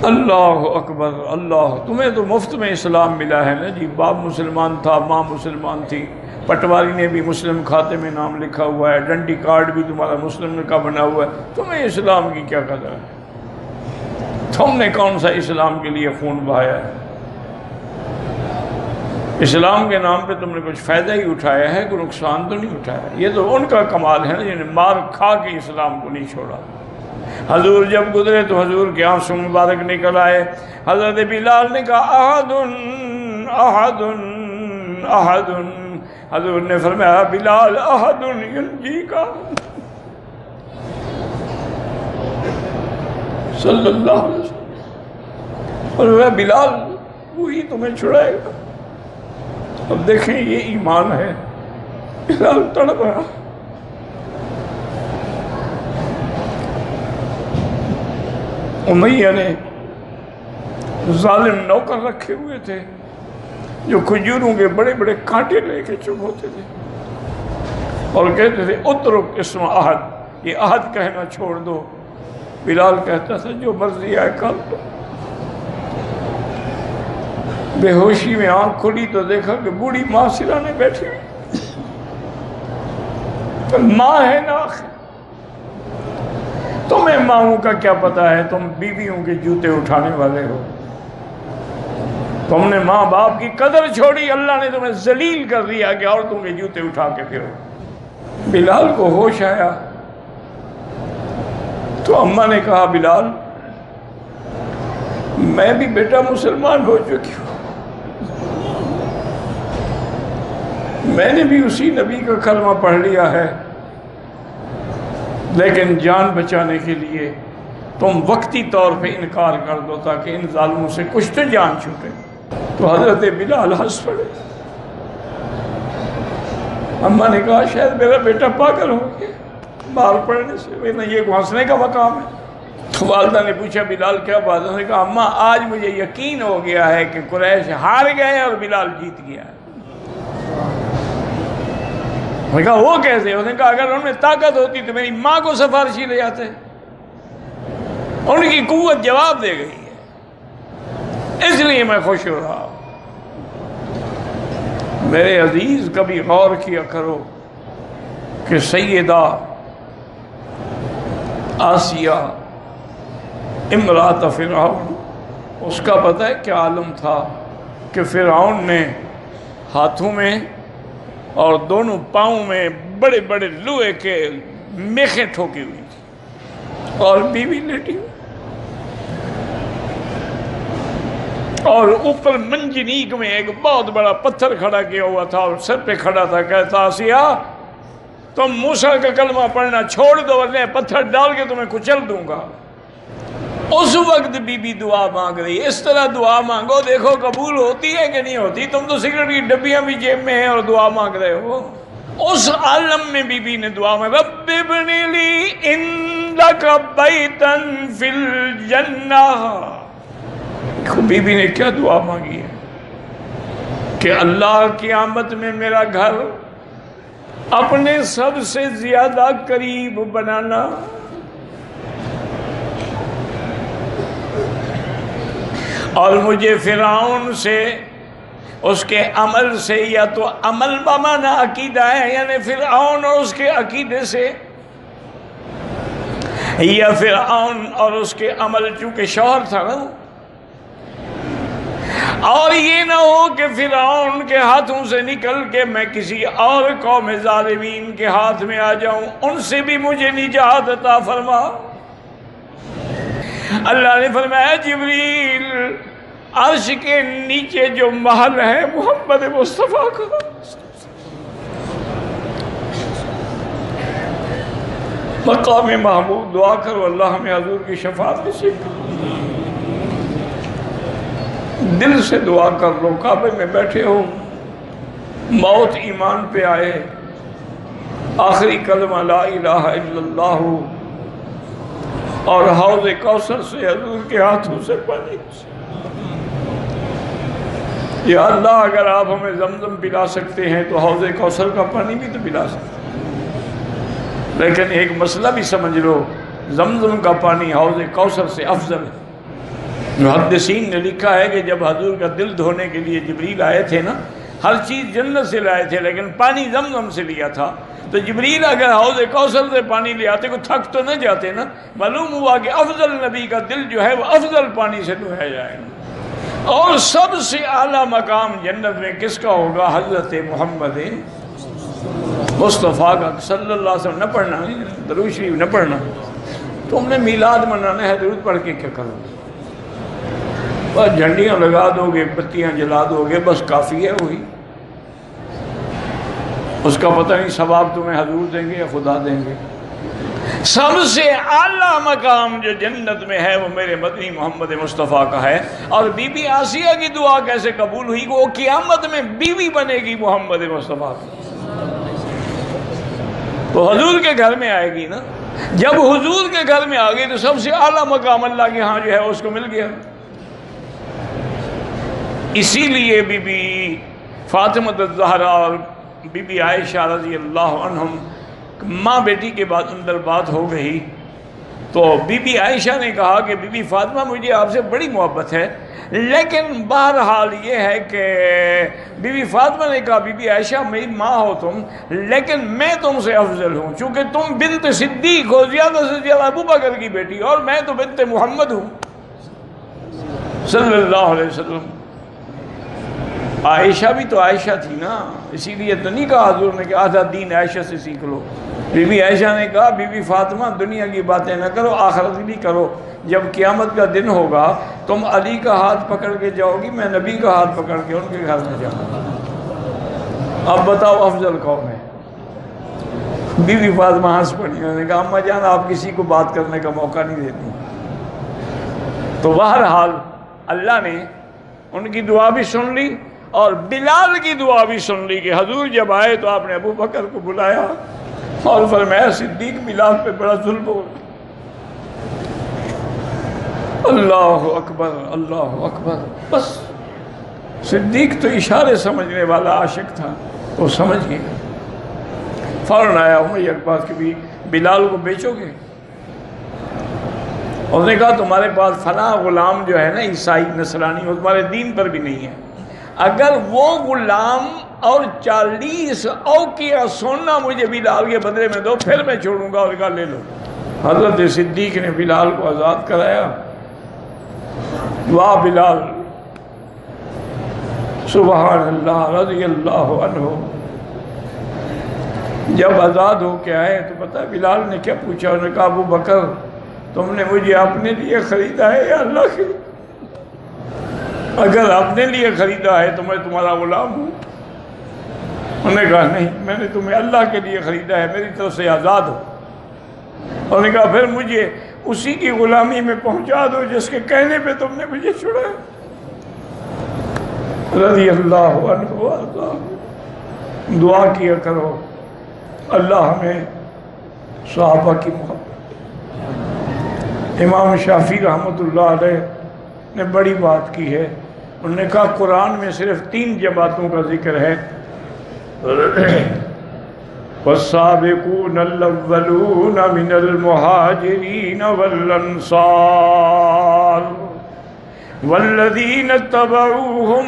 اللہ اکبر اللہ. تمہیں تو مفت میں اسلام ملا ہے نا جی. باپ مسلمان تھا، ماں مسلمان تھی، پٹواری نے بھی مسلم کھاتے میں نام لکھا ہوا ہے، ڈنڈی کارڈ بھی تمہارا مسلم کا بنا ہوا ہے. تمہیں اسلام کی کیا قدر ہے؟ تم نے کون سا اسلام کے لیے خون بہایا ہے؟ اسلام کے نام پہ تم نے کچھ فائدہ ہی اٹھایا ہے، کوئی نقصان تو نہیں اٹھایا. یہ تو ان کا کمال ہے نا جنہیں مار کھا کے اسلام کو نہیں چھوڑا. حضور جب گزرے تو حضور کے آنسو مبارک نکل آئے. حضرت بلال نے کہا احد احد احد. حضور نے فرمایا بلال احد ینجی کا. صلی اللہ علیہ وسلم. اور بلال وہی تمہیں چھڑائے گا. اب دیکھیں یہ ایمان ہے. بلال تڑپ رہا. امیہ نے ظالم نوکر رکھے ہوئے تھے جو کھجوروں کے بڑے بڑے کانٹے لے کے چپ ہوتے تھے اور کہتے تھے اترک اسم احد، یہ احد کہنا چھوڑ دو. بلال کہتا تھا جو مرضی آئے کر دو. بے ہوشی میں آنکھ کھلی تو دیکھا کہ بوڑھی ماں سرانے بیٹھی ہوئی. ماں ہے نا آخر. تمہیں ماؤں کا کیا پتہ ہے؟ تم بیویوں کے جوتے اٹھانے والے ہو. تم نے ماں باپ کی قدر چھوڑی، اللہ نے تمہیں ذلیل کر دیا کہ عورتوں کے جوتے اٹھا کے پھرو. بلال کو ہوش آیا تو اماں نے کہا بلال میں بھی بیٹا مسلمان ہو چکی ہوں، میں نے بھی اسی نبی کا کلمہ پڑھ لیا ہے، لیکن جان بچانے کے لیے تم وقتی طور پہ انکار کر دو تاکہ ان ظالموں سے کچھ تو جان چھوٹے. تو حضرت بلال ہنس پڑے. اماں نے کہا شاید میرا بیٹا پاگل ہو گیا مار پڑنے سے، یہ ہنسنے کا مقام ہے. تو والدہ نے پوچھا بلال کیا بات ہے؟ انہوں نے کہا اماں آج مجھے یقین ہو گیا ہے کہ قریش ہار گئے اور بلال جیت گیا ہے. انہوں نے کہا وہ کیسے؟ انہوں نے کہا اگر ان میں طاقت ہوتی تو میری ماں کو سفارشی لے جاتے. ان کی قوت جواب دے گئی ہے، اس لیے میں خوش ہو رہا ہوں. میرے عزیز کبھی غور کیا کرو کہ سیدہ آسیہ امرات فرعون، اس کا پتہ ہے کیا عالم تھا کہ فرعون نے ہاتھوں میں اور دونوں پاؤں میں بڑے بڑے لوہے کے میخیں ٹھوکی ہوئی تھی اور بیوی لیٹی ہوئی، اور اوپر منجنیق میں ایک بہت بڑا پتھر کھڑا کیا ہوا تھا اور سر پہ کھڑا تھا. کہتا آسیہ تم موسیٰ کا کلمہ پڑھنا چھوڑ دو ورنہ پتھر ڈال کے تمہیں کچل دوں گا. اس وقت بی بی دعا مانگ رہی. اس طرح دعا مانگو دیکھو قبول ہوتی ہے کہ نہیں ہوتی. تم تو سگریٹ کی ڈبیاں بھی جیب میں ہیں اور دعا مانگ رہے ہو. اس عالم میں بی بی نے دعا مانگی رب ابن لی عندک بیتا فی الجنہ. بی بی نے کیا دعا مانگی ہے کہ اللہ قیامت میں میرا گھر اپنے سب سے زیادہ قریب بنانا. اور مجھے فرعون سے اس کے عمل سے، یا تو عمل بمانا عقیدہ ہے یعنی فرعون اور اس کے عقیدے سے، یا فرعون اور اس کے عمل چونکہ شوہر تھا نا، اور یہ نہ ہو کہ فرعون کے ہاتھوں سے نکل کے میں کسی اور قوم ظالمین کے ہاتھ میں آ جاؤں. ان سے بھی مجھے نجات عطا فرما. اللہ نے فرمایا جبریل عرش کے نیچے جو محل ہے محمد مصطفیٰ کا، مقام محمود دعا کرو اللہ ہمیں حضور کی شفاعت نصیب کرے. دل سے دعا کر لو. کعبے میں بیٹھے ہو، موت ایمان پہ آئے، آخری کلمہ لا الہ الا اللہ ہو، اور حوض کوثر سے حضور کے ہاتھوں سے پانی. یا اللہ اگر آپ ہمیں زمزم پلا سکتے ہیں تو حوض کوثر کا پانی بھی تو پلا سکتے ہیں. لیکن ایک مسئلہ بھی سمجھ لو، زمزم کا پانی حوض کوثر سے افضل ہے. محدثین نے لکھا ہے کہ جب حضور کا دل دھونے کے لیے جبریل آئے تھے نا، ہر چیز جنت سے لائے تھے لیکن پانی زمزم سے لیا تھا، تو جبریل اگر حوض کوثر سے پانی لے آتے کو تھک تو نہ جاتے نا، معلوم ہوا کہ افضل نبی کا دل جو ہے وہ افضل پانی سے دھویا جائے گا۔ اور سب سے اعلیٰ مقام جنت میں کس کا ہوگا؟ حضرت محمد مصطفیٰ کا صلی اللہ علیہ وسلم۔ نہ پڑھنا، درود شریف نہ پڑھنا، تم نے میلاد منانا ہے، درود پڑھ کے کیا کرو گے؟ بس جھنڈیاں لگا دو گے، بتیاں جلا دو گے، بس کافی ہے وہی۔ اس کا پتہ نہیں ثواب تمہیں حضور دیں گے یا خدا دیں گے۔ سب سے اعلیٰ مقام جو جنت میں ہے وہ میرے مدنی محمد مصطفیٰ کا ہے۔ اور بی بی آسیہ کی دعا کیسے قبول ہوئی؟ وہ قیامت میں بیوی بنے گی محمد مصطفیٰ کی، تو حضور کے گھر میں آئے گی نا۔ جب حضور کے گھر میں آ گئی تو سب سے اعلیٰ مقام اللہ کے ہاں جو ہے اس کو مل گیا۔ اسی لیے بی بی فاطمہ الزہرا اور بی بی عائشہ رضی اللہ عنہم ماں بیٹی کے بعد اندر بات ہو گئی تو بی بی عائشہ نے کہا کہ بی بی فاطمہ مجھے آپ سے بڑی محبت ہے، لیکن بہرحال یہ ہے کہ بی بی فاطمہ نے کہا بی بی عائشہ میری ماں ہو تم، لیکن میں تم سے افضل ہوں، چونکہ تم بنت صدیق ہو، زیادہ سے زیادہ ابو بکر کی بیٹی، اور میں تو بنت محمد ہوں صلی اللہ علیہ وسلم۔ عائشہ بھی تو عائشہ تھی نا، اسی لیے تو نہیں کہا حضور نے کہ آدھا دین عائشہ سے سیکھ لو۔ بی بی عائشہ نے کہا بی بی فاطمہ دنیا کی باتیں نہ کرو، آخرت بھی کرو، جب قیامت کا دن ہوگا تم علی کا ہاتھ پکڑ کے جاؤ گی، میں نبی کا ہاتھ پکڑ کے ان کے گھر میں جاؤں گا، اب بتاؤ افضل کون ہے؟ بی بی فاطمہ ہنس پڑی، انہوں نے کہا اماں جان آپ کسی کو بات کرنے کا موقع نہیں دیتی۔ تو بہرحال اللہ نے ان کی دعا بھی سن لی اور بلال کی دعا بھی سن لی کہ حضور جب آئے تو آپ نے ابو بکر کو بلایا اور فرمایا صدیق بلال پہ بڑا ظلم ہو۔ اللہ اکبر اللہ اکبر۔ بس صدیق تو اشارے سمجھنے والا عاشق تھا، وہ سمجھ گیا۔ فوراً آیا امیہ کے پاس کہ بھی بلال کو بیچو گے؟ اس نے کہا تمہارے پاس فلاں غلام جو ہے نا عیسائی نصرانی، وہ تمہارے دین پر بھی نہیں ہے، اگر وہ غلام اور 40 اوقیہ سونا مجھے بلال کے بدلے میں دو پھر میں چھوڑوں گا۔ اور کہا لے لو۔ حضرت صدیق نے بلال کو آزاد کرایا۔ واہ بلال، سبحان اللہ، رضی اللہ عنہ۔ جب آزاد ہو کے آئے تو پتہ بلال نے کیا پوچھا؟ انہوں نے کہا ابو بکر تم نے مجھے اپنے لیے خریدا ہے یا اللہ کے لیے؟ اگر اپنے لیے خریدا ہے تو میں تمہارا غلام ہوں۔ انہوں نے کہا نہیں، میں نے تمہیں اللہ کے لیے خریدا ہے، میری طرف سے آزاد ہو۔ انہوں نے کہا پھر مجھے اسی کی غلامی میں پہنچا دو جس کے کہنے پہ تم نے مجھے چھڑایا۔ رضی اللہ عنہ اللہ۔ دعا کیا کرو اللہ ہمیں صحابہ کی محبت۔ امام شافعی رحمۃ اللہ علیہ نے بڑی بات کی ہے، انہوں نے کہا قرآن میں صرف 3 جماعتوں کا ذکر ہے، والسابقون الاولون من المہاجرین والانصار والذین اتبعوہم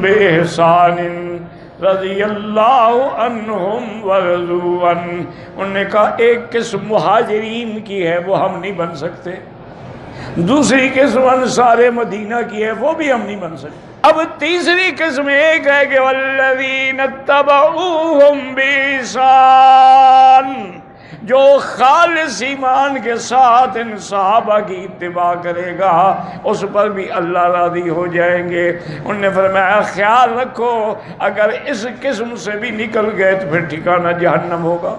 بإحسان رضی اللہ عنہم ورضوا عنہ۔ انہوں نے کہا ایک قسم مہاجرین کی ہے وہ ہم نہیں بن سکتے، دوسری قسم انصار مدینہ کی ہے وہ بھی ہم نہیں بن سکتے، اب تیسری قسم ایک ہے کہ والذین اتبعوہم بإحسان، جو خالص ایمان کے ساتھ ان صحابہ کی اتباع کرے گا اس پر بھی اللہ راضی ہو جائیں گے۔ انہوں نے فرمایا خیال رکھو اگر اس قسم سے بھی نکل گئے تو پھر ٹھکانہ جہنم ہوگا۔